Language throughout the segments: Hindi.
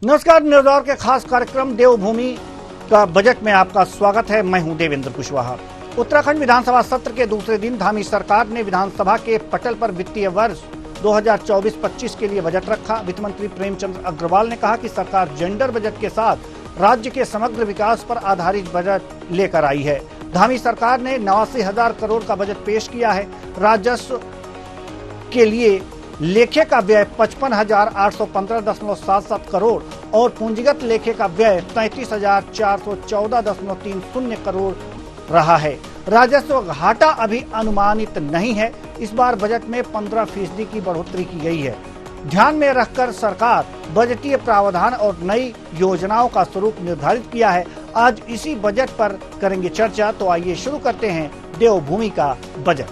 नमस्कार, न्यूज आवर के खास कार्यक्रम देवभूमि का बजट में आपका स्वागत है। मैं हूं देवेंद्र कुशवाहा। उत्तराखंड विधानसभा सत्र के दूसरे दिन धामी सरकार ने विधानसभा के पटल पर वित्तीय वर्ष 2024-25 के लिए बजट रखा। वित्त मंत्री प्रेमचंद अग्रवाल ने कहा कि सरकार जेंडर बजट के साथ राज्य के समग्र विकास पर आधारित बजट लेकर आई है। धामी सरकार ने 89,000 करोड़ का बजट पेश किया है। राजस्व के लिए लेखे का व्यय 55,815.77 करोड़ और पूंजीगत लेखे का व्यय 33,414.30 करोड़ रहा है। राजस्व घाटा अभी अनुमानित नहीं है। इस बार बजट में 15% की बढ़ोतरी की गई है। ध्यान में रखकर सरकार बजटीय प्रावधान और नई योजनाओं का स्वरूप निर्धारित किया है। आज इसी बजट पर करेंगे चर्चा। तो आइए शुरू करते हैं देवभूमि का बजट।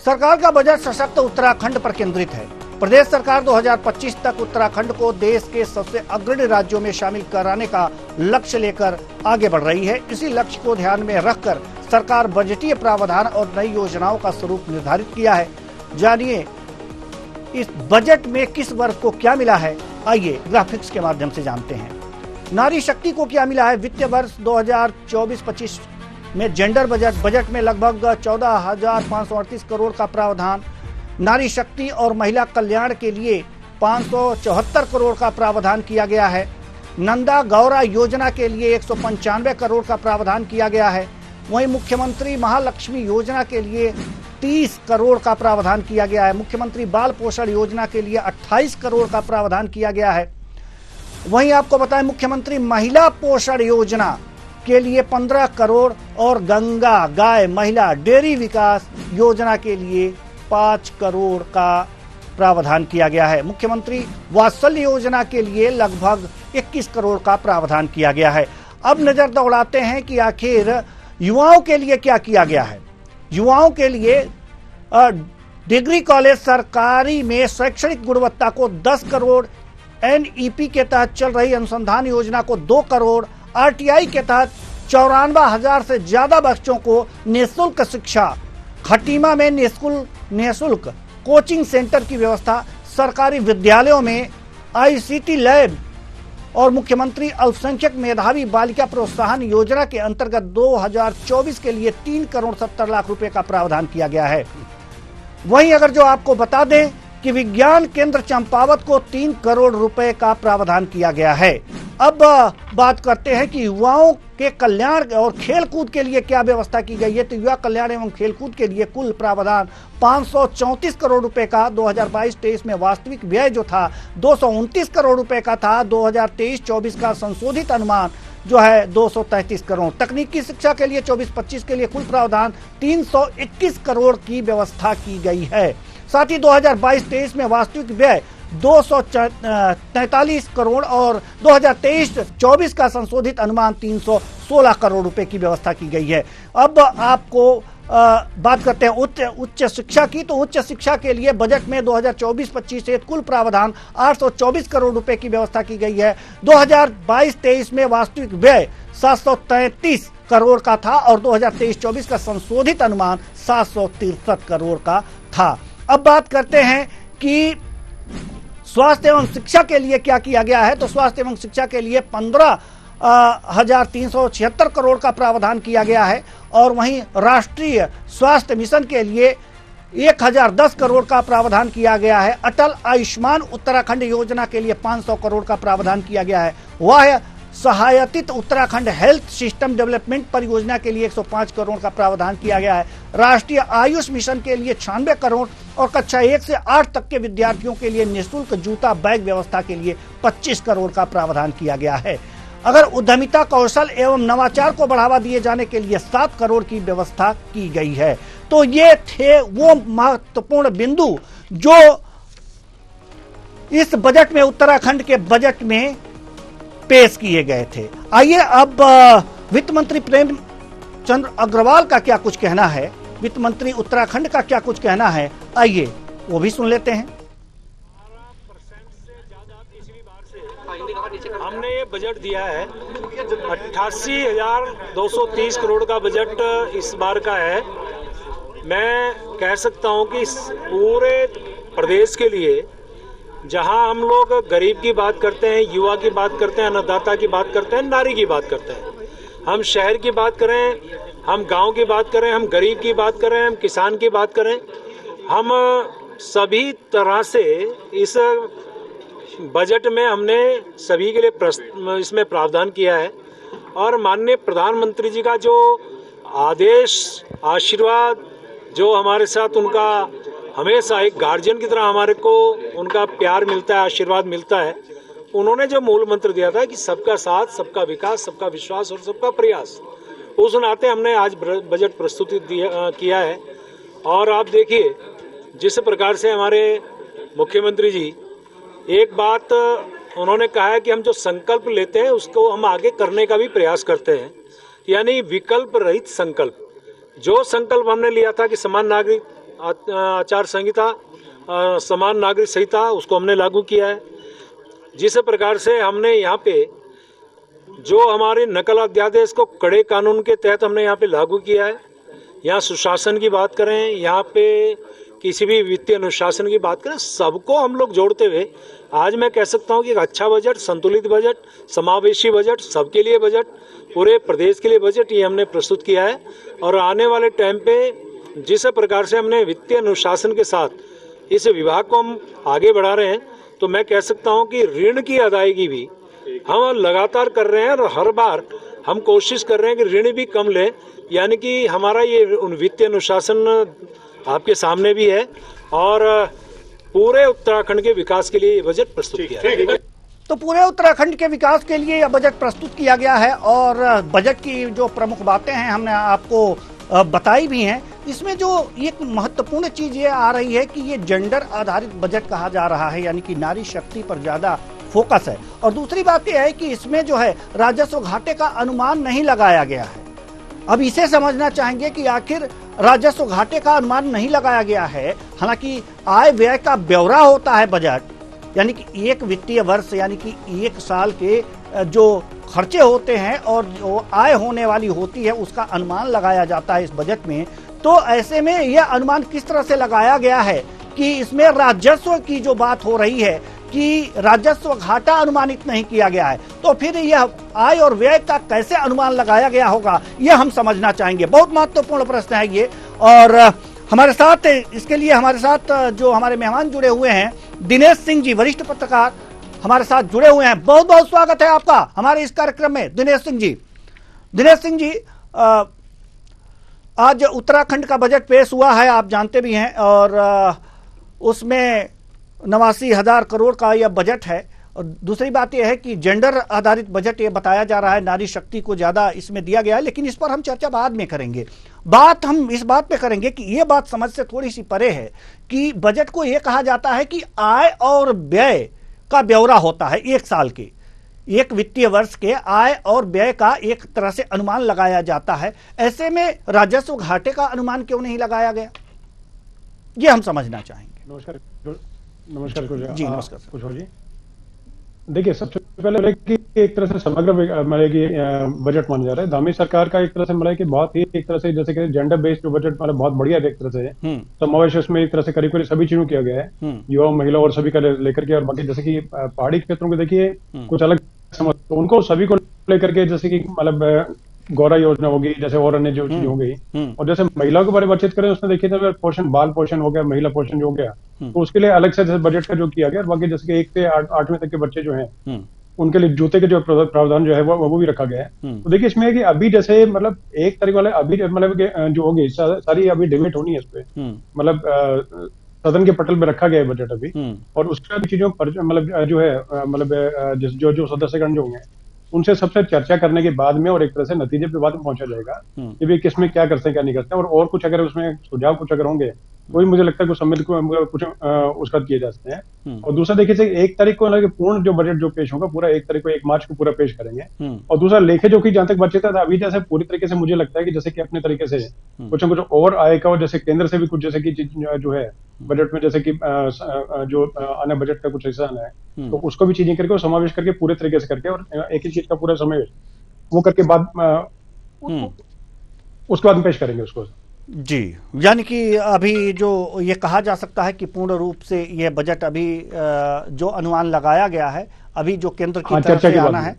सरकार का बजट सशक्त उत्तराखंड पर केंद्रित है। प्रदेश सरकार 2025 तक उत्तराखंड को देश के सबसे अग्रणी राज्यों में शामिल कराने का लक्ष्य लेकर आगे बढ़ रही है। इसी लक्ष्य को ध्यान में रखकर सरकार बजटीय प्रावधान और नई योजनाओं का स्वरूप निर्धारित किया है। जानिए इस बजट में किस वर्ग को क्या मिला है। आइए ग्राफिक्स के माध्यम से जानते हैं। नारी शक्ति को क्या मिला है। वित्तीय वर्ष 2024-25 में जेंडर बजट में लगभग 14,538 करोड़ का प्रावधान। नारी शक्ति और महिला कल्याण के लिए 574 करोड़ का प्रावधान किया गया है। नंदा गौरा योजना के लिए 195 करोड़ का प्रावधान किया गया है। वहीं मुख्यमंत्री महालक्ष्मी योजना के लिए 30 करोड़ का प्रावधान किया गया है। मुख्यमंत्री बाल पोषण योजना के लिए 28 करोड़ का प्रावधान किया गया है। वहीं आपको बताएं, मुख्यमंत्री महिला पोषण योजना के लिए 15 करोड़ और गंगा गाय महिला डेयरी विकास योजना के लिए 5 करोड़ का प्रावधान किया गया है। मुख्यमंत्री वात्सल्य योजना के लिए लगभग 21 करोड़ का प्रावधान किया गया है। अब नजर दौड़ाते हैं कि आखिर युवाओं के लिए क्या किया गया है। युवाओं के लिए डिग्री कॉलेज सरकारी में शैक्षणिक गुणवत्ता को 10 करोड़, NEP के तहत चल रही अनुसंधान योजना को 2 करोड़, RTI के तहत 94,000 से ज्यादा बच्चों को निःशुल्क शिक्षा, खटीमा में निःशुल्क कोचिंग सेंटर की व्यवस्था, सरकारी विद्यालयों में ICT लैब और मुख्यमंत्री अल्पसंख्यक मेधावी बालिका प्रोत्साहन योजना के अंतर्गत 2024 के लिए 3 करोड़ 70 लाख रुपए का प्रावधान किया गया है। वहीं अगर जो आपको बता दें कि विज्ञान केंद्र चंपावत को 3 करोड़ रुपए का प्रावधान किया गया है। अब बात करते हैं कि युवाओं के कल्याण और खेलकूद के लिए क्या व्यवस्था की गई है। तो युवा कल्याण एवं खेलकूद के लिए कुल प्रावधान 534 करोड़ रुपए का 2022-23 में वास्तविक व्यय जो था 229 करोड़ रुपए का था। 2023-24 का संशोधित अनुमान जो है 233 करोड़। तकनीकी शिक्षा के लिए 24-25 के लिए कुल प्रावधान 321 करोड़ की व्यवस्था की गई है। साथ ही 2022-23 में वास्तविक व्यय 243 करोड़ और 2023-24 का संशोधित अनुमान 316 करोड़ रुपए की व्यवस्था की गई है। अब आपको बात करते हैं उच्च शिक्षा की। तो उच्च शिक्षा के लिए बजट में 2024-25 से कुल प्रावधान 824 करोड़ रुपए की व्यवस्था की गई है। 2022-23 में वास्तविक व्यय 733 करोड़ का था और 2023-24 का संशोधित अनुमान 763 करोड़ का था। अब बात करते हैं कि स्वास्थ्य एवं शिक्षा के लिए क्या किया गया है। तो स्वास्थ्य एवं शिक्षा के लिए 15,376 करोड़ का प्रावधान किया गया है और वहीं राष्ट्रीय स्वास्थ्य मिशन के लिए 1,010 करोड़ का प्रावधान किया गया है। अटल आयुष्मान उत्तराखंड योजना के लिए 500 करोड़ का प्रावधान किया गया है। वह सहायतित उत्तराखंड हेल्थ सिस्टम डेवलपमेंट परियोजना के लिए 105 करोड़ का प्रावधान किया गया है। राष्ट्रीय आयुष मिशन के लिए 96 करोड़ और कक्षा 1 से 8 तक के विद्यार्थियों के लिए निःशुल्क जूता बैग व्यवस्था के लिए 25 करोड़ का प्रावधान किया गया है। अगर उद्यमिता, कौशल एवं नवाचार को बढ़ावा दिए जाने के लिए 7 करोड़ की व्यवस्था की गई है। तो ये थे वो महत्वपूर्ण बिंदु जो इस बजट में, उत्तराखंड के बजट में पेश किए गए थे। आइए अब वित्त मंत्री प्रेमचंद अग्रवाल का क्या कुछ कहना है, वित्त मंत्री उत्तराखंड का क्या कुछ कहना है, आइए वो भी सुन लेते हैं। हमने ये बजट दिया है 88,230 करोड़ का बजट इस बार का है। मैं कह सकता हूं कि पूरे प्रदेश के लिए, जहां हम लोग गरीब की बात करते हैं, युवा की बात करते हैं, अन्नदाता की बात करते हैं, नारी की बात करते हैं, हम शहर की बात करें, हम गांव की बात करें, हम गरीब की बात करें, हम किसान की बात करें, हम सभी तरह से इस बजट में हमने सभी के लिए इसमें प्रावधान किया है। और माननीय प्रधानमंत्री जी का जो आदेश, आशीर्वाद, जो हमारे साथ उनका हमेशा एक गार्जियन की तरह हमारे को उनका प्यार मिलता है, आशीर्वाद मिलता है। उन्होंने जो मूल मंत्र दिया था कि सबका साथ, सबका विकास, सबका विश्वास और सबका प्रयास, उस नाते हमने आज बजट प्रस्तुति किया है। और आप देखिए जिस प्रकार से हमारे मुख्यमंत्री जी, एक बात उन्होंने कहा है कि हम जो संकल्प लेते हैं उसको हम आगे करने का भी प्रयास करते हैं, यानी विकल्प रहित संकल्प। जो संकल्प हमने लिया था कि समान नागरिक आचार संहिता, समान नागरिक संहिता, उसको हमने लागू किया है। जिस प्रकार से हमने यहाँ पे जो हमारे नकल अध्यादेश को कड़े कानून के तहत हमने यहाँ पे लागू किया है, यहाँ सुशासन की बात करें, यहाँ पे किसी भी वित्तीय अनुशासन की बात करें, सबको हम लोग जोड़ते हुए आज मैं कह सकता हूँ कि एक अच्छा बजट, संतुलित बजट, समावेशी बजट, सबके लिए बजट, पूरे प्रदेश के लिए बजट, ये हमने प्रस्तुत किया है। और आने वाले टाइम पे जिस प्रकार से हमने वित्तीय अनुशासन के साथ इस विभाग को हम आगे बढ़ा रहे हैं, तो मैं कह सकता हूँ कि ऋण की अदायगी भी हम लगातार कर रहे हैं और हर बार हम कोशिश कर रहे हैं कि ऋण भी कम लें, यानी कि हमारा ये वित्तीय अनुशासन आपके सामने भी है और पूरे उत्तराखंड के विकास के लिए ये बजट प्रस्तुत किया है। तो पूरे उत्तराखंड के विकास के लिए यह बजट प्रस्तुत किया गया है और बजट की जो प्रमुख बातें हैं हमने आपको बताई भी हैं। इसमें जो एक महत्वपूर्ण चीज ये आ रही है कि ये जेंडर आधारित बजट कहा जा रहा है, यानी कि नारी शक्ति पर ज्यादा फोकस है। और दूसरी बात यह है कि इसमें जो है राजस्व घाटे का अनुमान नहीं लगाया गया है। अब इसे समझना चाहेंगे कि आखिर राजस्व घाटे का अनुमान नहीं लगाया गया है। हालांकि आय व्यय का ब्यौरा होता है बजट, यानी कि एक वित्तीय वर्ष यानी कि एक साल के जो खर्चे होते हैं और जो आय होने वाली होती है उसका अनुमान लगाया जाता है इस बजट में। तो ऐसे में यह अनुमान किस तरह से लगाया गया है कि इसमें राजस्व की जो बात हो रही है कि राजस्व घाटा अनुमानित नहीं किया गया है, तो फिर यह आय और व्यय का कैसे अनुमान लगाया गया होगा, यह हम समझना चाहेंगे। बहुत महत्वपूर्ण प्रश्न है ये। और हमारे साथ इसके लिए हमारे साथ जो हमारे मेहमान जुड़े हुए हैं, दिनेश सिंह जी, वरिष्ठ पत्रकार हमारे साथ जुड़े हुए हैं। बहुत बहुत स्वागत है आपका हमारे इस कार्यक्रम में, दिनेश सिंह जी। दिनेश सिंह जी, आज उत्तराखंड का बजट पेश हुआ है, आप जानते भी हैं, और उसमें 89,000 करोड़ का यह बजट है। और दूसरी बात यह है कि जेंडर आधारित बजट ये बताया जा रहा है, नारी शक्ति को ज्यादा इसमें दिया गया है, लेकिन इस पर हम चर्चा बाद में करेंगे। बात हम इस बात पे करेंगे कि ये बात समझ से थोड़ी सी परे है कि बजट को ये कहा जाता है कि आय और व्यय का ब्यौरा होता है, एक साल के, एक वित्तीय वर्ष के आय और व्यय का एक तरह से अनुमान लगाया जाता है। ऐसे में राजस्व घाटे का अनुमान क्यों नहीं लगाया गया, ये हम समझना चाहेंगे। नमस्कार जी, नमस्कार कुशल जी। देखिए, सबसे पहले कि एक तरह से समग्र मतलब कि बजट माना जा रहा है धामी सरकार का, एक तरह से मतलब कि बहुत ही एक तरह से जैसे कि जेंडर बेस्ड जो बजट मतलब बहुत बढ़िया एक तरह से समावेश उसमें एक तरह से करीब करीब सभी चीजों किया गया है, युवा, महिला और सभी का लेकर के। और बाकी जैसे कि पहाड़ी क्षेत्रों को देखिए कुछ अलग समझ, तो उनको सभी को लेकर के जैसे कि मतलब गौरा योजना होगी, जैसे और अन्य जो चीज हो गई। और जैसे महिलाओं के बारे में बातचीत करें, उसमें देखिए तो पोषण, बाल पोषण हो गया, महिला पोषण जो हो गया, तो उसके लिए अलग से जैसे बजट का जो किया गया। और बाकी जैसे कि 1 से 8वीं तक के बच्चे जो हैं उनके लिए जूते के जो प्रावधान जो है वो भी रखा गया है। तो देखिए इसमें है कि अभी जैसे मतलब एक तारीख वाले अभी मतलब जो होगी सारी अभी डिबेट होनी है इस पे, मतलब सदन के पटल पे रखा गया है बजट अभी। और उसका भी चीजों पर मतलब जो है मतलब जो सदस्यगण जो होंगे उनसे सबसे चर्चा करने के बाद में और एक तरह से नतीजे पे बाद में पहुंचा जाएगा कि भाई किसमें क्या करते हैं क्या नहीं करते हैं। और कुछ अगर उसमें सुझाव कुछ अगर होंगे वही मुझे लगता है कुछ सम्मिलित कुछ उसका किए जा सकते हैं। और दूसरा देखिए, एक तारीख को ना कि पूर्ण जो बजट जो पेश होगा पूरा 1 तारीख को 1 मार्च को पूरा पेश करेंगे। और दूसरा लेखे जोखी जहां तक बचे था अभी जैसे पूरी तरीके से मुझे लगता है कि जैसे कि अपने तरीके से कुछ न कुछ और आएगा, और जैसे केंद्र से भी कुछ जैसे कि जो है बजट में जैसे कि जो आने बजट का कुछ हिस्सा आना है, तो उसको भी चीजें करके समावेश करके पूरे तरीके से करके और एक ही चीज का पूरा समावेश वो करके बाद उसके बाद में पेश करेंगे उसको। जी, यानी कि अभी जो ये कहा जा सकता है कि पूर्ण रूप से ये बजट अभी जो अनुमान लगाया गया है, अभी जो केंद्र की तरफ से आना है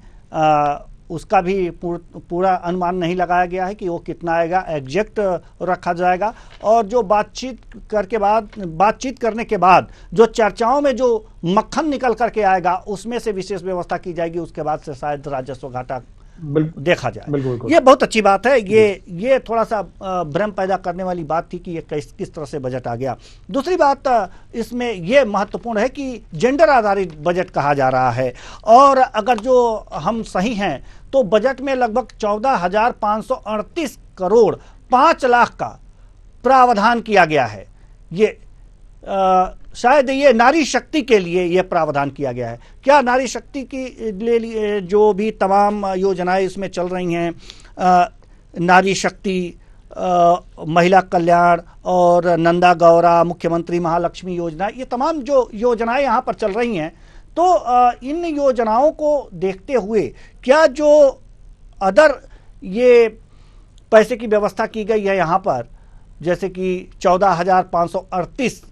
उसका भी पूरा अनुमान नहीं लगाया गया है कि वो कितना आएगा, एग्जैक्ट रखा जाएगा। और जो बातचीत करने के बाद जो चर्चाओं में जो मक्खन निकल करके आएगा उसमें से विशेष व्यवस्था की जाएगी, उसके बाद से शायद राजस्व घाटा देखा जाए। ये बहुत अच्छी बात है। ये थोड़ा सा भ्रम पैदा करने वाली बात थी कि ये किस तरह से बजट आ गया। दूसरी बात इसमें ये महत्वपूर्ण है कि जेंडर आधारित बजट कहा जा रहा है, और अगर जो हम सही हैं तो बजट में लगभग 14,538 करोड़ 5 लाख का प्रावधान किया गया है। ये शायद ये नारी शक्ति के लिए ये प्रावधान किया गया है। क्या नारी शक्ति की लिए जो भी तमाम योजनाएं इसमें चल रही हैं, नारी शक्ति, महिला कल्याण और नंदा गौरा, मुख्यमंत्री महालक्ष्मी योजना, ये तमाम जो योजनाएं यहाँ पर चल रही हैं, तो इन योजनाओं को देखते हुए क्या जो अदर ये पैसे की व्यवस्था की गई है यहाँ पर, जैसे कि 14,538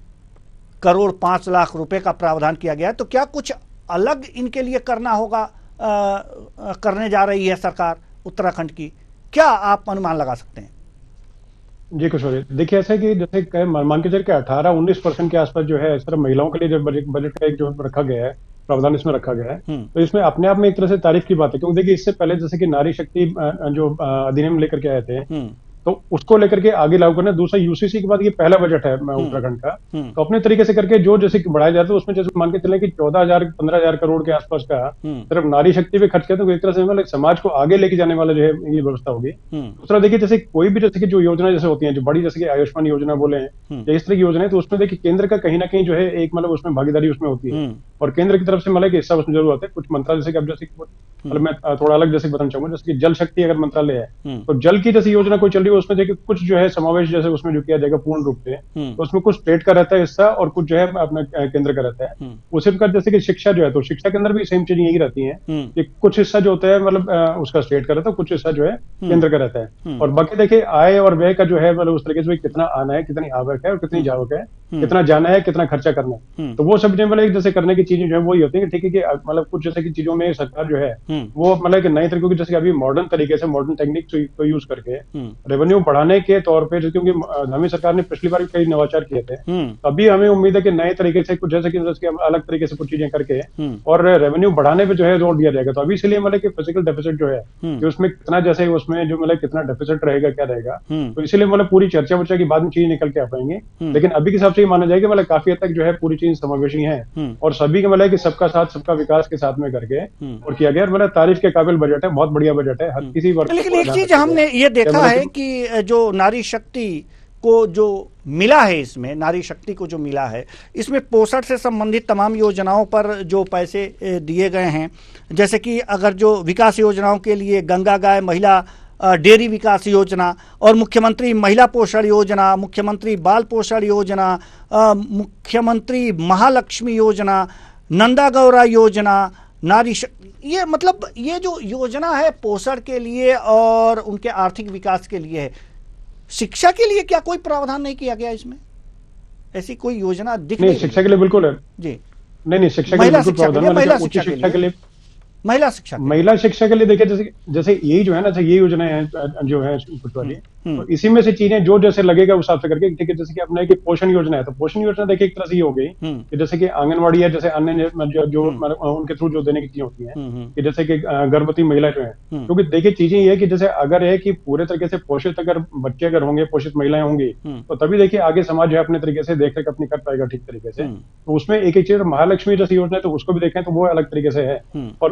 करोड़ 5 लाख रुपए का प्रावधान किया गया है, तो क्या कुछ अलग इनके लिए करना होगा, करने जा रही है सरकार उत्तराखंड की? क्या आप अनुमान लगा सकते हैं? जी किशोर, देखिए ऐसा है कि जैसे मान के चल के 18-19% के आसपास जो है इस तरह महिलाओं के लिए जो बजट का एक जो रखा गया है, प्रावधान इसमें रखा गया है, तो इसमें अपने आप में एक तरह से तारीफ की बात है। क्योंकि देखिए इससे पहले जैसे कि नारी शक्ति जो अधिनियम लेकर के आए थे, तो उसको लेकर के आगे लागू करना। दूसरा यूसीसी के बाद ये पहला बजट है उत्तराखंड का, तो अपने तरीके से करके जो जैसे कि बढ़ाया जाता है उसमें जैसे मान के चले कि 14,000-15,000 करोड़ के आसपास का सिर्फ नारी शक्ति पे खर्च किया, तो एक तरह से मतलब समाज को आगे लेके जाने वाला जो है ये व्यवस्था होगी। दूसरा देखिए जैसे कोई भी जैसे कि जो योजना जैसे होती है जो बड़ी, जैसे कि आयुष्मान योजना बोले या इस तरह की योजना है, तो उसमें देखिए केंद्र का कहीं ना कहीं जो है एक मतलब उसमें भागीदारी उसमें होती है, और केंद्र की तरफ से मतलब हिस्सा उसमें जरूर आता है। कुछ मंत्रालय जैसे कि अब जैसे मतलब मैं थोड़ा अलग जैसे बताना चाहूंगा, जैसे कि जल शक्ति अगर मंत्रालय है तो जल की जैसे योजना कोई चल रही है, उसमें देखिए कुछ जो है समावेश जैसे उसमें जो किया जाएगा पूर्ण रूप से, तो उसमें कुछ स्टेट का रहता है हिस्सा और कुछ जो है अपना केंद्र का रहता है। उसी प्रकार जैसे कि शिक्षा जो है, तो शिक्षा के अंदर भी सेम चीज यही रहती है कि कुछ हिस्सा जो होता है मतलब उसका स्टेट का रहता है, कुछ हिस्सा जो है केंद्र का रहता है। और बाकी देखिए आय और व्यय का जो है मतलब उस तरीके से कितना आना है, कितनी आवक है और कितनी जावक है, कितना जाना है, कितना खर्चा करना है, तो वो सब मतलब जैसे करने की चीजें जो है वही होती है। ठीक है कि मतलब कुछ जैसे की चीजों में सरकार जो है वो मतलब नए तरीकों की जैसे अभी मॉडर्न तरीके से मॉडर्न टेक्निक को यूज करके रेवेन्यू बढ़ाने के तौर पे, क्योंकि धामी सरकार ने पिछली बार कई नवाचार किए थे, अभी हमें उम्मीद है कि नए तरीके से कुछ जैसे कि अलग तरीके से कुछ चीजें करके और रेवेन्यू बढ़ाने पे जो है जोर दिया जाएगा। तो अभी इसलिए मतलब कि फिजिकल डेफिसिट जो है कि उसमें कितना जैसे उसमें जो मतलब कितना डेफिसिट रहेगा, क्या रहेगा, तो इसीलिए मतलब पूरी चर्चा वर्चा की बाद में चीज निकल के आ पाएंगे। लेकिन अभी के हिसाब से ये माना जाएगा मतलब काफी हद तक जो है पूरी चीज समावेशी है और सभी के मतलब कि सबका साथ सबका विकास के साथ में करके और किया गया। मतलब तारीफ के काबिल बजट है, बहुत बढ़िया बजट है हर किसी वर्ग। लेकिन एक चीज हमने ये देखा है कि जो नारी शक्ति को जो मिला है, इसमें नारी शक्ति को जो मिला है, इसमें पोषण से संबंधित तमाम योजनाओं पर जो पैसे दिए गए हैं, जैसे कि अगर जो विकास योजनाओं के लिए गंगा गाय महिला डेयरी विकास योजना और मुख्यमंत्री महिला पोषण योजना, मुख्यमंत्री बाल पोषण योजना, मुख्यमंत्री महालक्ष्मी योजना, नंदा गौरा योजना, नारी ये मतलब ये जो योजना है पोषण के लिए और उनके आर्थिक विकास के लिए है। शिक्षा के लिए क्या कोई प्रावधान नहीं किया गया इसमें? ऐसी कोई योजना दिख नहीं? शिक्षा के लिए बिल्कुल है जी। नहीं शिक्षा के लिए बिल्कुल प्रावधान, महिला शिक्षा के लिए महिला शिक्षा के लिए देखिए जैसे यही जो है ना, ये योजना है जो है कुछ वाली, तो इसी में से चीजें जो जैसे लगेगा उस हिसाब से करके, ठीक है। जैसे कि अपना एक पोषण योजना है, तो पोषण योजना देखिए एक तरह से ये हो गई कि जैसे कि आंगनवाड़ी है, जैसे अन्य जो उनके थ्रू जो देने की चीजें होती हैं कि जैसे कि गर्भवती महिला जो है, क्योंकि देखिए चीजें ये है कि जैसे अगर है कि पूरे तरीके से पोषित अगर बच्चे अगर होंगे, पोषित महिलाएं होंगी, तो तभी देखिए आगे समाज जो है अपने तरीके से देख रेख अपनी कर पाएगा ठीक तरीके से। तो उसमें एक चीज महालक्ष्मी जैसी योजना है, तो उसको भी देखें तो वो अलग तरीके से है। और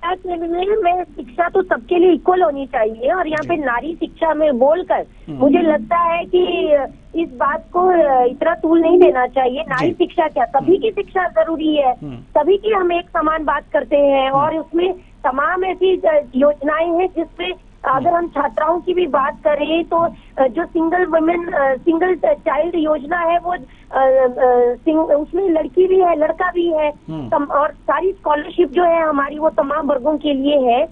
पंचायत लेवल में शिक्षा तो सबके लिए इक्वल होनी चाहिए, और यहाँ पे नारी शिक्षा में बोलकर मुझे लगता है कि इस बात को इतना तूल नहीं देना चाहिए। नारी शिक्षा क्या, सभी की शिक्षा जरूरी है, सभी की हम एक समान बात करते हैं, और उसमें तमाम ऐसी योजनाएं हैं जिसमें अगर हम छात्राओं की भी बात करें तो जो सिंगल चाइल्ड योजना है वो उसमें लड़की भी है लड़का भी है, और सारी स्कॉलरशिप जो है हमारी वो तमाम वर्गों के लिए है।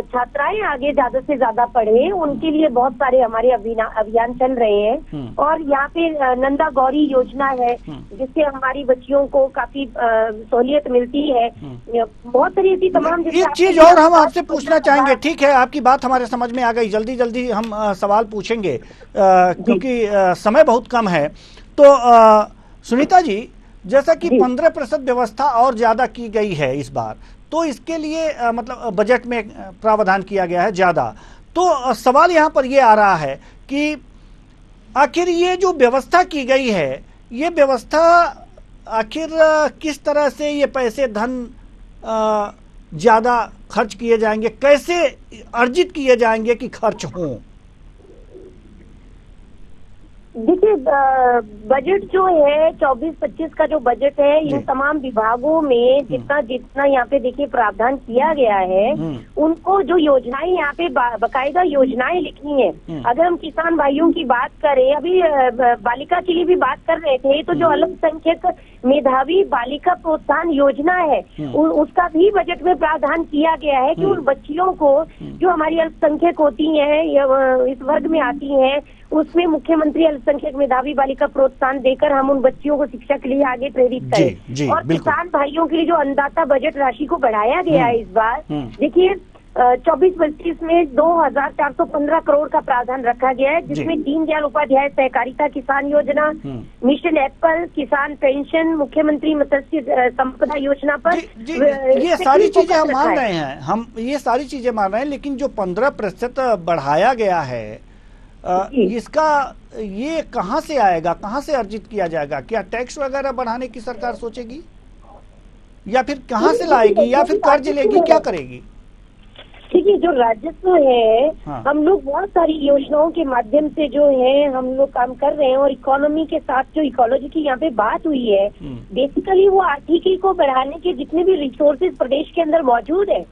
छात्राएं आगे ज्यादा से ज्यादा पढ़े उनके लिए बहुत सारे हमारे अभियान चल रहे हैं, और यहाँ पे नंदा गौरी योजना है जिससे हमारी बच्चियों को काफी सहूलियत मिलती है। बहुत सारी ऐसी तमाम एक चीज और हम आपसे पूछना चाहेंगे, ठीक है आपकी बात हमारे समझ में आ गई, जल्दी जल्दी हम सवाल पूछेंगे क्योंकि समय बहुत कम है। तो सुनीता जी, जैसा कि 15% व्यवस्था और ज्यादा की गई है इस बार, तो इसके लिए मतलब बजट में प्रावधान किया गया है ज्यादा, तो सवाल यहाँ पर ये आ रहा है कि आखिर ये जो व्यवस्था की गई है, ये व्यवस्था आखिर किस तरह से ये पैसे धन ज्यादा खर्च किए जाएंगे, कैसे अर्जित किए जाएंगे कि खर्च हों? देखिए, बजट जो है 24-25 का जो बजट है, इन तमाम विभागों में जितना यहाँ पे देखिए प्रावधान किया गया है, उनको जो योजनाएं यहाँ पे बकायदा योजनाएं लिखी हैं। अगर हम किसान भाइयों की बात करें, अभी बालिका के लिए भी बात कर रहे थे, तो जो अल्पसंख्यक मेधावी बालिका प्रोत्साहन योजना है उसका भी बजट में प्रावधान किया गया है कि उन बच्चियों को जो हमारी अल्पसंख्यक होती हैं या इस वर्ग में आती हैं, उसमें मुख्यमंत्री अल्पसंख्यक मेधावी बालिका प्रोत्साहन देकर हम उन बच्चियों को शिक्षा के लिए आगे प्रेरित करें। और किसान भाइयों के लिए जो अन्नदाता बजट राशि को बढ़ाया गया है इस बार, देखिए 24-25 में 2,415 करोड़ का प्रावधान रखा गया है, जिसमें दीनदयाल उपाध्याय सहकारिता किसान योजना, मिशन एप्पल, किसान पेंशन, मुख्यमंत्री मत्स्य संपदा योजना पर ये सारी चीजें हम मान रहे हैं, हम ये सारी चीजें मान रहे हैं, लेकिन जो 15% बढ़ाया गया है इसका ये कहाँ से आएगा, कहाँ से अर्जित किया जाएगा? क्या टैक्स वगैरह बढ़ाने की सरकार सोचेगी, या फिर कहाँ से लाएगी, या फिर कर्ज लेगी, क्या करेगी? देखिए, जो राजस्व है, हम लोग बहुत सारी योजनाओं के माध्यम से जो है हम लोग काम कर रहे हैं, और इकोनॉमी के साथ जो इकोलॉजी की यहाँ पे बात हुई है, बेसिकली वो आर्थिकी को बढ़ाने के जितने भी रिसोर्सेज प्रदेश के अंदर मौजूद है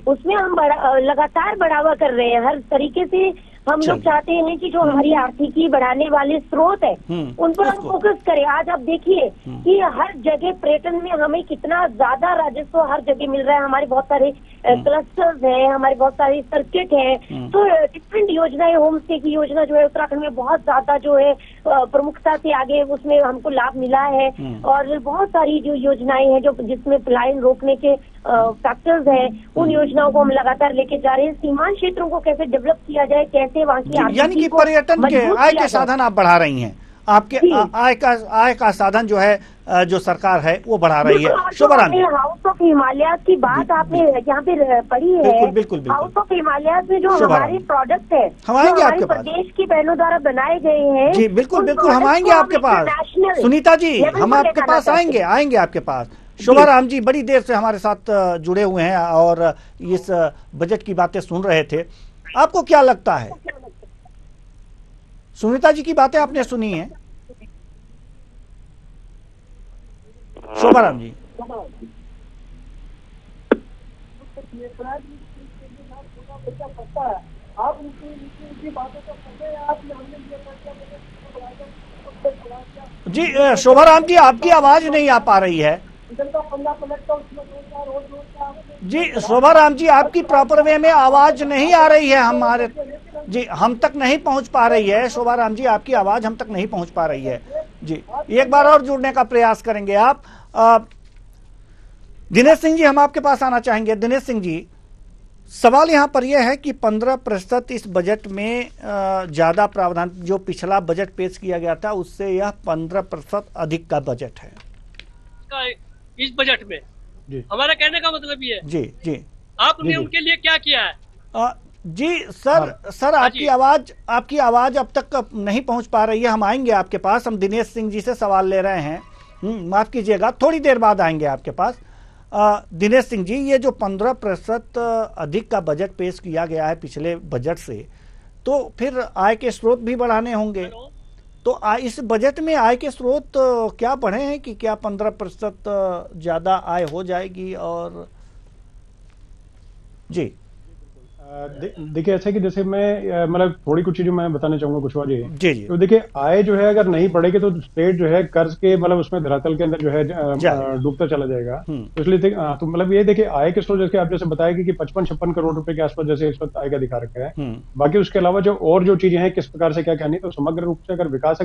उसमें हम लगातार बढ़ावा कर रहे हैं। हर तरीके से हम लोग चाहते हैं कि जो हमारी आर्थिकी बढ़ाने वाले स्रोत है उन पर हम फोकस करें। आज आप देखिए कि हर जगह पर्यटन में हमें कितना ज्यादा राजस्व हर जगह मिल रहा है। हमारे बहुत सारे क्लस्टर्स हैं, हमारे बहुत सारे सर्किट हैं, तो डिफरेंट योजनाएं, होम स्टे की योजना जो है उत्तराखंड में बहुत ज्यादा जो है प्रमुखता से आगे उसमें हमको लाभ मिला है। और बहुत सारी जो योजनाएं हैं जो जिसमें पलायन रोकने के फैक्टर्स हैं, उन योजनाओं को हम लगातार लेके जा रहे हैं। सीमांत क्षेत्रों को कैसे डेवलप किया जाए, कैसे वहाँ की यानी कि पर्यटन के आय के साधन आप बढ़ा रही हैं, आपके आय का साधन जो है जो सरकार है वो बढ़ा रही है। शोभा जी, हाउस ऑफ हिमालय की बात आपने यहाँ पे पढ़ी है। बिल्कुल। हाउस ऑफ हिमालय में जो हमारे प्रोडक्ट है हम आएंगे आपके पास, प्रदेश की बहनों द्वारा बनाए गए हैं। जी बिल्कुल हम आएंगे आपके पास। सुनीता जी, हम आपके पास आएंगे आपके पास। शोभा राम जी बड़ी देर से हमारे साथ जुड़े हुए हैं और इस बजट की बातें सुन रहे थे। आपको क्या लगता है? सुनीता जी की बातें आपने सुनी है? शोभा राम जी, जी शोभा राम जी, आपकी आवाज नहीं आ पा रही है। जी शोभा राम जी, आपकी प्रॉपर वे में आवाज नहीं आ रही है हमारे, जी हम तक नहीं पहुंच पा रही है। शोभा राम जी, आपकी आवाज हम तक नहीं पहुंच पा रही है। जी एक बार और जुड़ने का प्रयास करेंगे आप। दिनेश सिंह जी, हम आपके पास आना चाहेंगे। दिनेश सिंह जी, सवाल यहाँ पर यह है कि 15% इस बजट में ज्यादा प्रावधान, जो पिछला बजट पेश किया गया था उससे यह 15% अधिक का बजट है इस बजट में। हमारा कहने का मतलब ये है। जी आपने उनके लिए क्या किया है? जी सर आपकी आवाज अब तक नहीं पहुंच पा रही है। हम आएंगे आपके पास, हम दिनेश सिंह जी से सवाल ले रहे हैं। माफ कीजिएगा, थोड़ी देर बाद आएंगे आपके पास। दिनेश सिंह जी, ये जो 15% अधिक का बजट पेश किया गया है पिछले बजट से, तो फिर आय के स्रोत भी बढ़ाने होंगे। तो इस बजट में आय के स्रोत क्या बढ़े हैं कि क्या 15% ज़्यादा आय हो जाएगी? और जी देखिए, ऐसा कि जैसे मैं मतलब थोड़ी कुछ चीजें मैं बताना चाहूंगा कुशवाहा जी। जी जी। तो देखिए, आय जो है अगर नहीं बढ़ेगी तो स्टेट जो है कर्ज के मतलब उसमें धरातल के अंदर जो है डूबता चला जाएगा। तो इसलिए तो मतलब ये देखिए, आय के स्रोत जैसे आप जैसे बताया कि 55-56 करोड़ रुपए के आसपास जैसे इस वक्त आय का दिखा रखा है। बाकी उसके अलावा जो और जो चीजें हैं किस प्रकार से क्या क्या नहीं, तो समग्र रूप से अगर विकास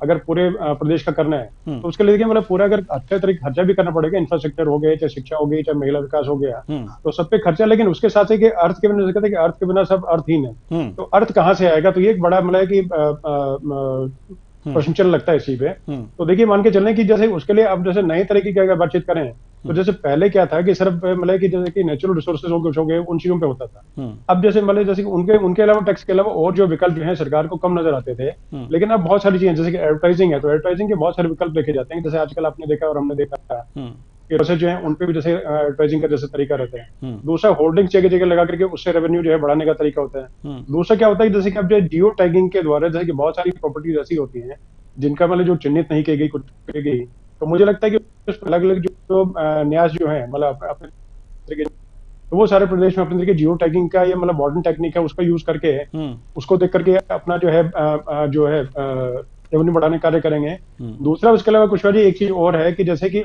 अगर पूरे प्रदेश का करना है तो उसके लिए देखिए मतलब पूरा अगर अच्छे तरीके खर्चा भी करना पड़ेगा। इंफ्रास्ट्रक्चर हो गया, चाहे शिक्षा हो गई, चाहे महिला विकास हो गया, तो सब पे खर्चा। लेकिन उसके साथ ही अर्थ के बिना, कहते हैं कि अर्थ के बिना सब अर्थहीन है। तो अर्थ कहाँ से आएगा? तो ये एक बड़ा मतलब कि प्रश्न चल लगता है इसी पे। तो देखिए, मान के चलने की जैसे उसके लिए अब जैसे नए तरीके की अगर बातचीत करें तो जैसे पहले क्या था कि सिर्फ मतलब कि जैसे कि नेचुरल रिसोर्सेज हो गए उन चीजों पे होता था। अब जैसे मतलब जैसे उनके अलावा टैक्स के अलावा और जो विकल्प जो है सरकार को कम नजर आते थे। लेकिन अब बहुत सारी चीजें जैसे कि एडवर्टाइजिंग है, तो एडवर्टाइजिंग के बहुत सारे विकल्प देखे जाते हैं। जैसे आजकल आपने देखा और हमने देखा कि जैसे जो है उनपे भी जैसे एडवर्टाइजिंग का जैसे तरीका रहता है। दूसरा, होर्डिंग जगह जगह लगा करके उससे रेवेन्यू जो है बढ़ाने का तरीका होता है। दूसरा क्या होता है जैसे कि अब जो जियो टैगिंग के द्वारा जैसे कि बहुत सारी प्रॉपर्टीज ऐसी होती हैं जिनका मतलब जो चिन्हित नहीं की गई, कुछ की गई, तो मुझे लगता है कि अलग अलग जो न्यास जो है मतलब अपने तरीके, तो वो सारे प्रदेश में अपने तरीके जियो टैगिंग का या मतलब मॉडर्न टेक्निक है उसका यूज करके उसको देख करके अपना जो है रेवेन्यू बढ़ाने कार्य करेंगे। दूसरा, उसके अलावा कुशवाहा जी एक चीज और है कि जैसे कि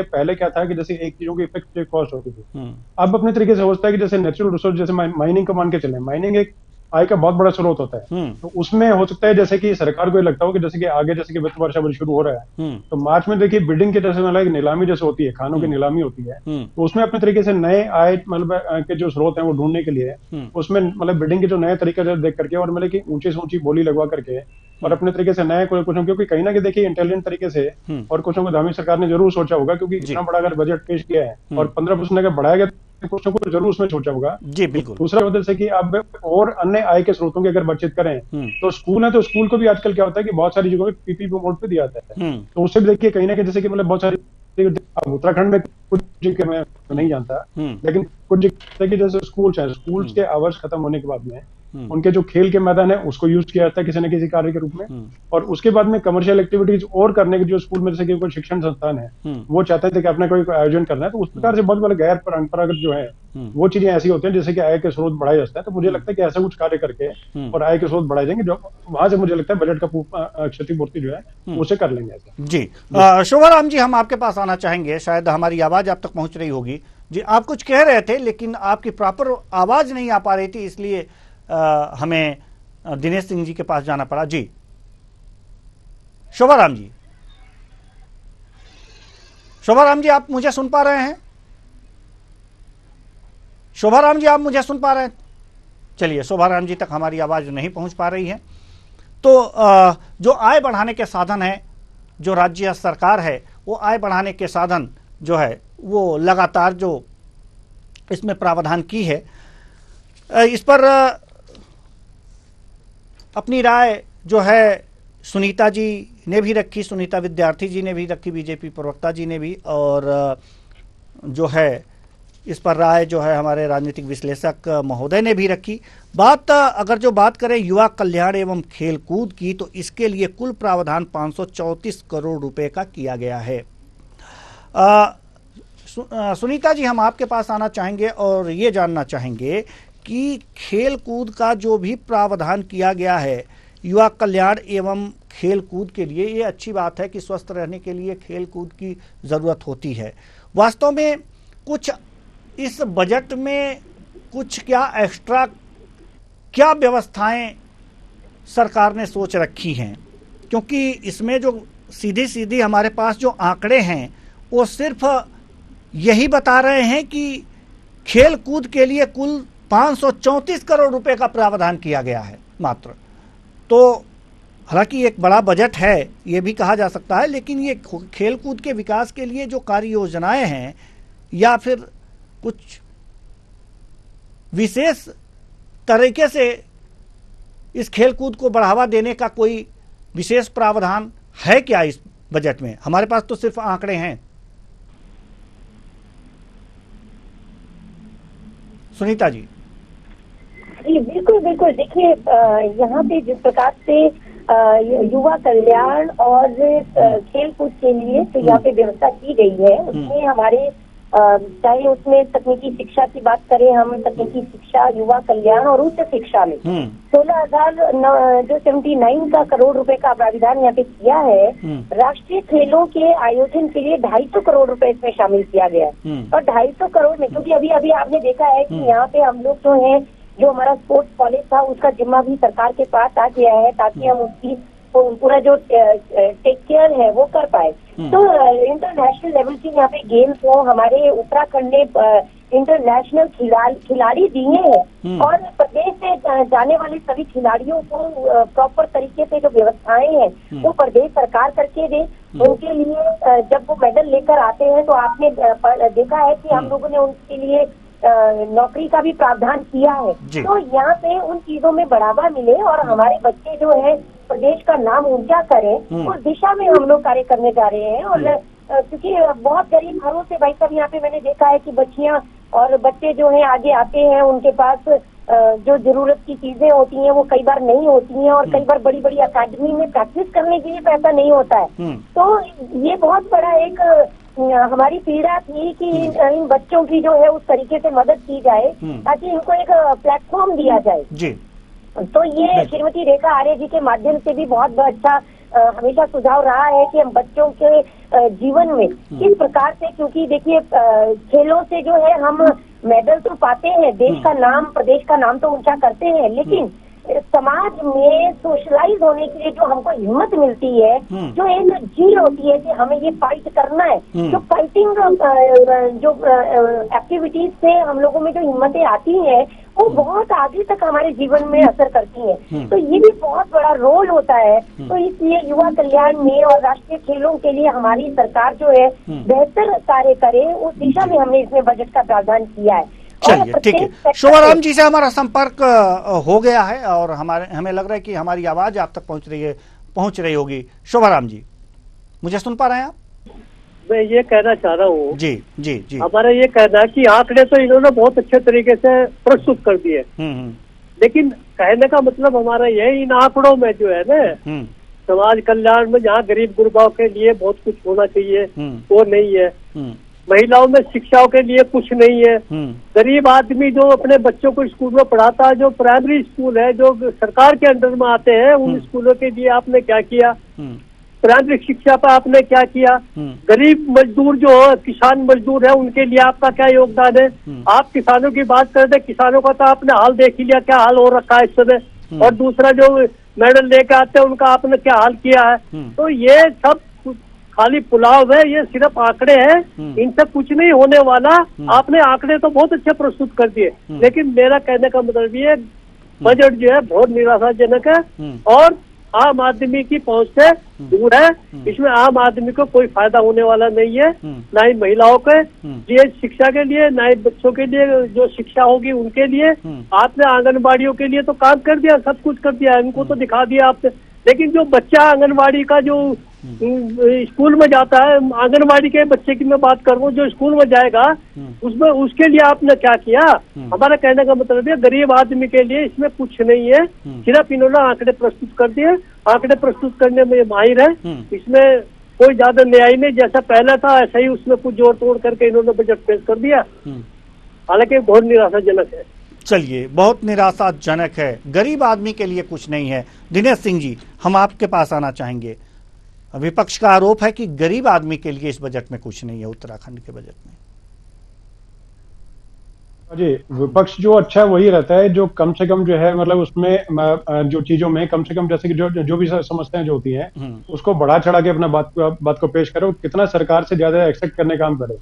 पहले क्या था कि जैसे एक चीजों की इफेक्टिव कॉस्ट होती थी। अब अपने तरीके से होता है कि जैसे नेचुरल रिसोर्स जैसे माइनिंग को मान के चले, माइनिंग एक आय का बहुत बड़ा स्रोत होता है। तो उसमें हो सकता है जैसे कि सरकार को लगता हो कि जैसे कि आगे जैसे कि वित्त वर्ष शुरू हो रहा है तो मार्च में देखिए बिल्डिंग के जैसे मतलब नीलामी जैसे होती है, खानों की नीलामी होती है, तो उसमें अपने तरीके से नए आय मतलब के जो स्रोत हैं वो ढूंढने के लिए उसमें मतलब बिल्डिंग के जो नए तरीके देख करके और मतलब की ऊंची से ऊंची बोली लगवा करके और अपने तरीके से नए कुछ, क्योंकि कहीं ना कहीं देखिए इंटेलिजेंट तरीके से और कुछ धामी सरकार ने जरूर सोचा होगा, क्योंकि इतना बड़ा अगर बजट पेश किया है और 15% अगर बढ़ाया गया कुछ ना कुछ जरूर उसमें सोचा होगा। जी बिल्कुल। दूसरा वजह से कि अब और अन्य आय के स्रोतों की अगर बातचीत करें तो स्कूल है, तो स्कूल को भी आजकल क्या होता है कि बहुत सारी जगहों पे पीपीपी मोड पे दिया जाता है। तो उससे भी देखिए कहीं ना कहीं जैसे कि मतलब बहुत सारी उत्तराखंड में कुछ जगह मैं नहीं जानता, लेकिन कुछ जगह जैसे स्कूल्स के आवर्स खत्म होने के बाद में उनके जो खेल के मैदान है उसको यूज किया जाता है किसी न किसी कार्य के रूप में। और उसके बाद में कमर्शियल एक्टिविटीज और करने के जो स्कूल में जैसे कि कोई शिक्षण संस्थान है वो चाहते थे कि अपना कोई आयोजन करना है, तो उस प्रकार से बहुत बड़े गैर परंपरागत जो है वो चीजें ऐसी होती हैं जैसे कि आय के स्रोत बढ़ाया जाता है। तो मुझे लगता है कि ऐसा कुछ कार्य करके और आय के स्रोत बढ़ाए जाएंगे, जो वहां से मुझे लगता है बजट का क्षतिपूर्ति जो है उसे कर लेंगे ऐसा। जी शोभाराम जी, हम आपके पास आना चाहेंगे, शायद हमारी आवाज आप तक पहुंच रही होगी। जी, आप कुछ कह रहे थे लेकिन आपकी प्रॉपर आवाज नहीं आ पा रही थी, इसलिए हमें दिनेश सिंह जी के पास जाना पड़ा। जी शोभाराम जी, शोभाराम जी आप मुझे सुन पा रहे हैं? शोभाराम जी आप मुझे सुन पा रहे हैं? चलिए, शोभाराम जी तक हमारी आवाज नहीं पहुंच पा रही है। तो जो आय बढ़ाने के साधन है, जो राज्य सरकार है वो आय बढ़ाने के साधन जो है वो लगातार जो इसमें प्रावधान की है, इस पर अपनी राय जो है सुनीता जी ने भी रखी, सुनीता विद्यार्थी जी ने भी रखी, बीजेपी प्रवक्ता जी ने भी, और जो है इस पर राय जो है हमारे राजनीतिक विश्लेषक महोदय ने भी रखी। अगर जो बात करें युवा कल्याण एवं खेलकूद की, तो इसके लिए कुल प्रावधान 534 करोड़ रुपए का किया गया है। सुनीता जी, हम आपके पास आना चाहेंगे और ये जानना चाहेंगे कि खेल कूद का जो भी प्रावधान किया गया है युवा कल्याण एवं खेल कूद के लिए, ये अच्छी बात है कि स्वस्थ रहने के लिए खेल कूद की ज़रूरत होती है। वास्तव में कुछ इस बजट में कुछ क्या एक्स्ट्रा क्या व्यवस्थाएं सरकार ने सोच रखी हैं, क्योंकि इसमें जो सीधी सीधी हमारे पास जो आंकड़े हैं वो सिर्फ यही बता रहे हैं कि खेल कूद के लिए कुल 534 करोड़ रुपए का प्रावधान किया गया है मात्र। तो हालांकि एक बड़ा बजट है ये भी कहा जा सकता है, लेकिन ये खेल कूद के विकास के लिए जो कार्य योजनाएं हैं या फिर कुछ विशेष तरीके से इस खेल कूद को बढ़ावा देने का कोई विशेष प्रावधान है क्या इस बजट में? हमारे पास तो सिर्फ आंकड़े हैं। सुनीता जी। जी बिल्कुल बिल्कुल। देखिए यहाँ पे जिस प्रकार से युवा कल्याण और खेल कूद के लिए तो यहाँ पे व्यवस्था की गई है, उसमें हमारे चाहे उसमें तकनीकी शिक्षा की बात करें, हम तकनीकी शिक्षा, युवा कल्याण और उच्च शिक्षा में 79 करोड़ रुपए का प्राविधान यहाँ पे किया है। राष्ट्रीय खेलों के आयोजन के लिए 250 करोड़ रुपए इसमें शामिल किया गया है। और 250 करोड़ में, क्योंकि अभी अभी आपने देखा है कि यहाँ पे हम लोग जो है, जो हमारा स्पोर्ट्स कॉलेज था उसका जिम्मा भी सरकार के पास आ गया है, ताकि हम उसकी पूरा जो टेक केयर है वो कर पाए। तो इंटरनेशनल लेवल की यहाँ पे गेम्स हो, हमारे उत्तराखंड ने इंटरनेशनल खिलाड़ी दिए हैं और प्रदेश से जाने वाले सभी खिलाड़ियों को प्रॉपर तरीके से जो व्यवस्थाएं हैं वो प्रदेश सरकार करके दे। उनके लिए जब वो मेडल लेकर आते हैं तो आपने देखा है कि हम लोगों ने उनके लिए नौकरी का भी प्रावधान किया है। तो यहाँ पे उन चीजों में बढ़ावा मिले और हमारे बच्चे जो है प्रदेश का नाम ऊंचा करें, उस दिशा में हम लोग कार्य करने जा रहे हैं। और क्योंकि बहुत गरीब घरों से भाई साहब यहाँ पे मैंने देखा है कि बच्चियां और बच्चे जो है आगे आते हैं, उनके पास जो जरूरत की चीजें होती हैं वो कई बार नहीं होती हैं और कई बार बड़ी बड़ी अकेडमी में प्रैक्टिस करने के लिए पैसा नहीं होता है। तो ये बहुत बड़ा एक हमारी पीड़ा थी कि इन बच्चों की जो है उस तरीके से मदद की जाए ताकि इनको एक प्लेटफॉर्म दिया जाए जी। तो ये श्रीमती रेखा आर्य जी के माध्यम से भी बहुत अच्छा हमेशा सुझाव रहा है कि हम बच्चों के जीवन में किस प्रकार से, क्योंकि देखिए खेलों से जो है हम मेडल तो पाते हैं, देश का नाम, प्रदेश का नाम तो ऊंचा करते हैं, लेकिन समाज में सोशलाइज होने के लिए जो हमको हिम्मत मिलती है, जो एक जील होती है कि हमें ये फाइट करना है, जो फाइटिंग जो एक्टिविटीज से हम लोगों में जो हिम्मतें आती हैं वो बहुत आगे तक हमारे जीवन में असर करती हैं। तो ये भी बहुत बड़ा रोल होता है। तो इसलिए युवा कल्याण में और राष्ट्रीय खेलों के लिए हमारी सरकार जो है बेहतर कार्य करे, उस दिशा में हमने इसमें बजट का प्रावधान किया है। चलिए ठीक है, शोभाराम जी से हमारा संपर्क हो गया है और हमें लग रहा है कि हमारी आवाज आप तक पहुंच रही होगी। शोभाराम जी, मुझे सुन पा रहे हैं आप? मैं ये कहना चाह रहा हूँ जी जी जी, हमारा ये कहना है कि आंकड़े तो इन्होंने बहुत अच्छे तरीके से प्रस्तुत कर दिए, लेकिन कहने का मतलब हमारा यही, इन आंकड़ों में जो है ना समाज कल्याण में जहाँ गरीब गुरबाओं के लिए बहुत कुछ होना चाहिए वो नहीं है, महिलाओं में शिक्षाओं के लिए कुछ नहीं है, गरीब आदमी जो अपने बच्चों को स्कूल में पढ़ाता है, जो प्राइमरी स्कूल है जो सरकार के अंडर में आते हैं, उन स्कूलों के लिए आपने क्या किया, प्राइमरी शिक्षा पर आपने क्या किया, गरीब मजदूर जो किसान मजदूर है उनके लिए आपका क्या योगदान है। आप किसानों की बात करते, किसानों का तो आपने हाल देख ही लिया, क्या हाल हो रखा है इस समय, और दूसरा जो मेडल लेके आते हैं उनका आपने क्या हाल किया है। तो ये सब खाली पुलाव है, ये सिर्फ आंकड़े हैं, इनसे कुछ नहीं होने वाला। आपने आंकड़े तो बहुत अच्छे प्रस्तुत कर दिए, लेकिन मेरा कहने का मतलब ये बजट जो है बहुत निराशाजनक है और आम आदमी की पहुंच से दूर है। इसमें आम आदमी को कोई फायदा होने वाला नहीं है, ना ही महिलाओं के लिए शिक्षा के लिए, ना ही बच्चों के लिए जो शिक्षा होगी उनके लिए। आपने आंगनबाड़ियों के लिए तो काम कर दिया, सब कुछ कर दिया, इनको तो दिखा दिया आपने, लेकिन जो बच्चा आंगनबाड़ी का जो स्कूल में जाता है, आंगनबाड़ी के बच्चे की मैं बात कर रहा हूँ जो स्कूल में जाएगा, उसमें उसके लिए आपने क्या किया। हमारा कहने का मतलब है गरीब आदमी के लिए इसमें कुछ नहीं है, सिर्फ इन्होंने आंकड़े प्रस्तुत कर दिए, आंकड़े प्रस्तुत करने में ये माहिर है, इसमें कोई ज्यादा न्याय नहीं, जैसा पहला था ऐसा ही उसमें कुछ जोड़ तोड़ करके इन्होंने बजट पेश कर दिया, हालांकि बहुत निराशाजनक है। चलिए, बहुत निराशाजनक है, गरीब आदमी के लिए कुछ नहीं है। दिनेश सिंह जी, हम आपके पास आना चाहेंगे। विपक्ष का आरोप है कि गरीब आदमी के लिए इस बजट में कुछ नहीं है, उत्तराखंड के बजट में। जी, विपक्ष जो अच्छा वही रहता है जो कम से कम जो है मतलब उसमें जो चीजों में कम से कम जैसे कि जो भी समस्याएं जो होती हैं उसको बढ़ा चढ़ा के अपना बात को पेश करे, कितना सरकार से ज्यादा एक्सेप्ट करने का काम करे।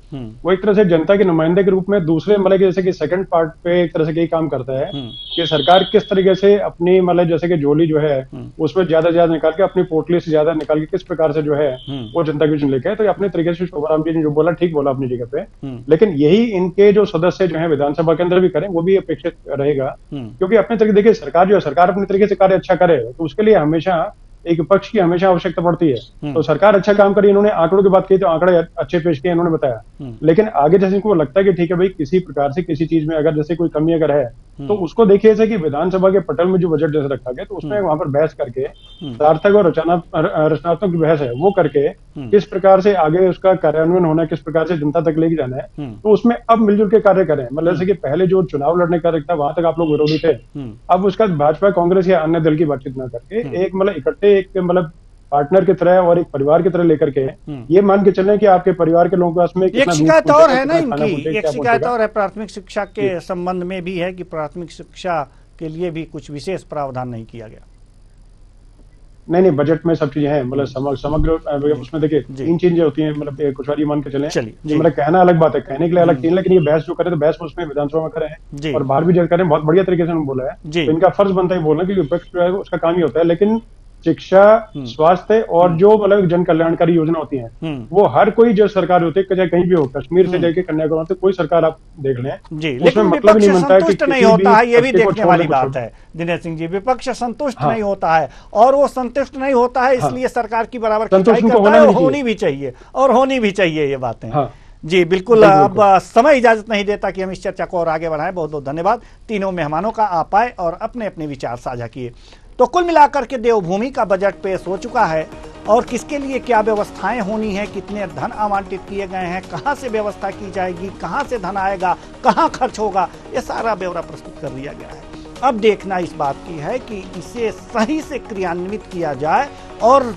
वो एक तरह से जनता के नुमाइंदे के रूप में दूसरे मतलब जैसे कि सेकंड पार्ट पे एक तरह से यही काम करता है कि सरकार किस तरीके से अपनी मतलब जैसे कि झोली जो है उसमें ज्यादा निकाल के, अपनी पोटली से ज्यादा निकाल के किस प्रकार से जो है वो जनता के बीच में लेके, तो अपने तरीके से शोभाराम जी ने जो बोला ठीक बोला अपनी जगह पे, लेकिन यही इनके जो सदस्य जो है विधानसभा के अंदर भी करें वो भी अपेक्षित रहेगा, क्योंकि अपने तरीके देखिए सरकार जो है सरकार अपने तरीके से कार्य अच्छा करे तो उसके लिए हमेशा एक विपक्ष की हमेशा आवश्यकता पड़ती है। तो सरकार अच्छा काम करी, इन्होंने आंकड़ों की बात की तो आंकड़े अच्छे पेश किए, इन्होंने बताया। लेकिन आगे जैसे इनको लगता है कि ठीक है भाई, किसी प्रकार से किसी चीज में अगर जैसे कोई कमी अगर है तो उसको देखिए जैसे कि विधानसभा के पटल में जो बजट जैसे रखा गया, तो उसमें वहां पर बहस करके सार्थक और रचनात्मक बहस है वो करके किस प्रकार से आगे उसका कार्यान्वयन होना है, किस प्रकार से जनता तक लेके जाना है, तो उसमें अब मिलजुल के कार्य करें। मतलब जैसे कि पहले जो चुनाव लड़ने का था वहां तक आप लोग विरोधी थे, अब उसका भाजपा कांग्रेस या अन्य दल की बातचीत न करके एक मतलब इकट्ठे एक मतलब पार्टनर की तरह और एक परिवार की तरह लेकर के ये मान के चलें कि आपके परिवार के लोगों के पास में एक शिकायत और है ना इनकी, एक शिकायत और है प्राथमिक शिक्षा के संबंध में भी है कि प्राथमिक शिक्षा के लिए भी कुछ विशेष प्रावधान नहीं किया गया। नहीं, बजट में सब चीजें हैं, मतलब समग्र उसमें देखिए 3 चीजें होती हैं, मतलब कुछ बार ये मान के चलें, मतलब कहना अलग बात है, कहने के लिए अलग चीज, लेकिन ये बहस जो करे तो बहस उसमें विधानसभा में करें और बाहर भी जज करें, बहुत बढ़िया तरीके से उन्होंने बोला है। तो इनका फर्ज बनता है बोलना कि विपक्ष जो है उसका काम ही होता है। लेकिन शिक्षा, स्वास्थ्य और जो मतलब जन कल्याणकारी योजना होती हैं वो हर कोई जो सरकार होती है, चाहे कहीं भी हो, कश्मीर से लेकर कन्याकुमारी तक कोई सरकार आप देख लें, जी, लेकिन विपक्ष संतुष्ट नहीं होता है, ये भी देखने वाली बात है दिनेश सिंह जी। विपक्ष संतुष्ट नहीं होता है और वो संतुष्ट नहीं होता है इसलिए सरकार की बराबर खिंचाई करता है, होनी भी चाहिए और होनी भी चाहिए ये बातें। जी बिल्कुल। अब समय इजाजत नहीं देता कि हम इस चर्चा को और आगे बढ़ाएं। बहुत बहुत धन्यवाद तीनों मेहमानों का, आप आए और अपने अपने विचार साझा किए। तो कुल मिलाकर के देवभूमि का बजट पेश हो चुका है और किसके लिए क्या व्यवस्थाएं होनी है, कितने धन आवंटित किए गए हैं, कहां से व्यवस्था की जाएगी, कहां से धन आएगा, कहां खर्च होगा, ये सारा ब्यौरा प्रस्तुत कर दिया गया है। अब देखना इस बात की है कि इसे सही से क्रियान्वित किया जाए और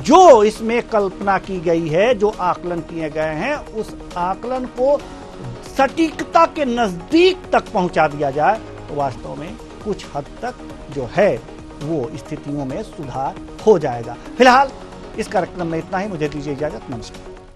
जो इसमें कल्पना की गई है, जो आकलन किए गए हैं, उस आकलन को सटीकता के नजदीक तक पहुंचा दिया जाए तो वास्तव में कुछ हद तक जो है वो स्थितियों में सुधार हो जाएगा। फिलहाल इस कार्यक्रम में इतना ही, मुझे दीजिए इजाजत, नमस्कार।